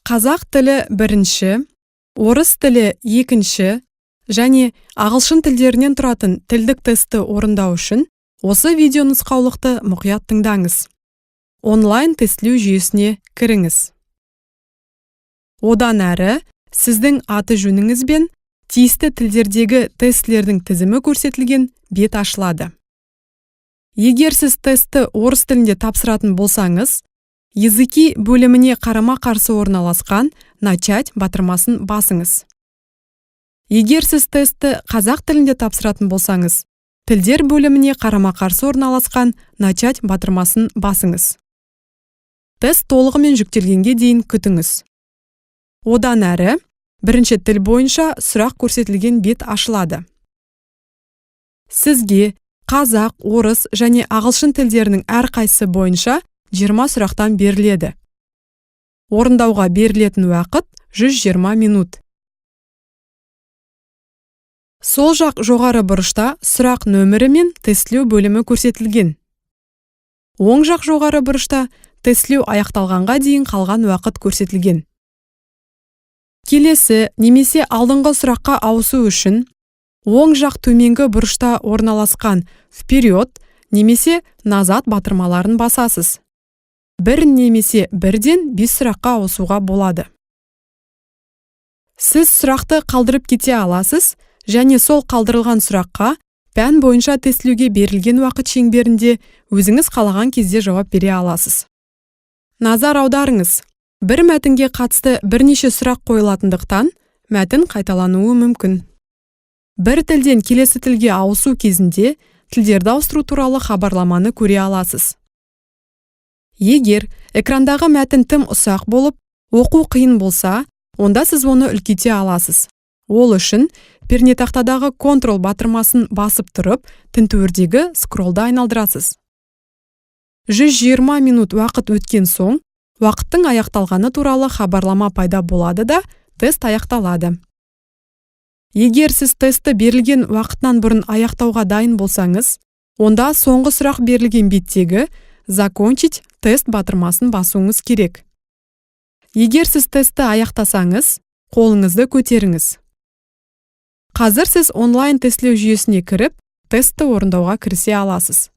қазақ тілі бірінші, орыс тілі екінші және ағылшын тілдерінен тұратын тілдік тестті орындау үшін осы видео нұсқаулықты мұқият тыңдаңыз. Онлайн тестілеу жүйесіне кіріңіз. Одан әрі, сіздің аты жөніңіз бен тиісті тілдердегі тестілердің тізімі көрсетілген бет ашылады. Егер сіз тестті орыс тілінде тапсыратын болсаңыз, языки бөліміне қарама-қарсы орналасқан «Начать» батырмасын басыңыз. Егер сіз тестті қазақ тілінде тапсыратын болсаңыз, тілдер бөліміне қарама-қарсы орналасқан «Начать» батырмасын басыңыз. Тест толығымен жүктелгенге дейін күтіңіз. Одан әрі, бірінші тіл бойынша сұрақ көрсетілген бет ашылады. Сізге қазақ, орыс және ағылшын тілдерінің әрқайсысы бойынша 20 сұрақтан беріледі. Орындауға берілетін уақыт 120 минут. Сол жақ жоғары бұрышта сұрақ нөмірі мен тестілеу бөлімі көрсетілген. Оң жақ жоғары бұрышта тестілеу аяқталғанға дейін қалған уақыт көрсетілген. Келесі немесе алдыңғы сұраққа ауысу үшін оң жақ төменгі бұрышта орналасқан «Вперед» немесе «Назад» батырмаларын басасыз. Бір немесе бірден 5 сұраққа ауысуға болады. Сіз сұрақты қалдырып кете аласыз және сол қалдырылған сұраққа пән бойынша тестілеуге берілген уақыт шеңберінде өзіңіз қалаған кезде жауап бере аласыз. Назар аударыңыз. Бір мәтінге қатысты бірнеше сұрақ қойылатындықтан, мәтін қайталануы мүмкін. Бір тілден келесі тілге ауысу кезінде тілдерді ауыстыру туралы хабарламаны көре аласыз. Егер экрандағы мәтін тым ұсақ болып, оқу қиын болса, онда сіз оны үлкейте аласыз. Ол үшін пернетақтадағы Ctrl батырмасын басып тұрып, тінтуірдегі скроллды айналдырасыз. 120 минут уақыт өткен соң, уақыттың аяқталғаны туралы хабарлама пайда болады да, тест аяқталады. Егер сіз тестті берілген уақытынан бұрын аяқтауға дайын болсаңыз, онда соңғы сұрақ берілген беттегі «Закончить тест» батырмасын басуыңыз керек. Егер сіз тестті аяқтасаңыз, қолыңызды көтеріңіз. Қазір сіз онлайн тестілеу жүйесіне кіріп, тестті орындауға кірісе аласыз.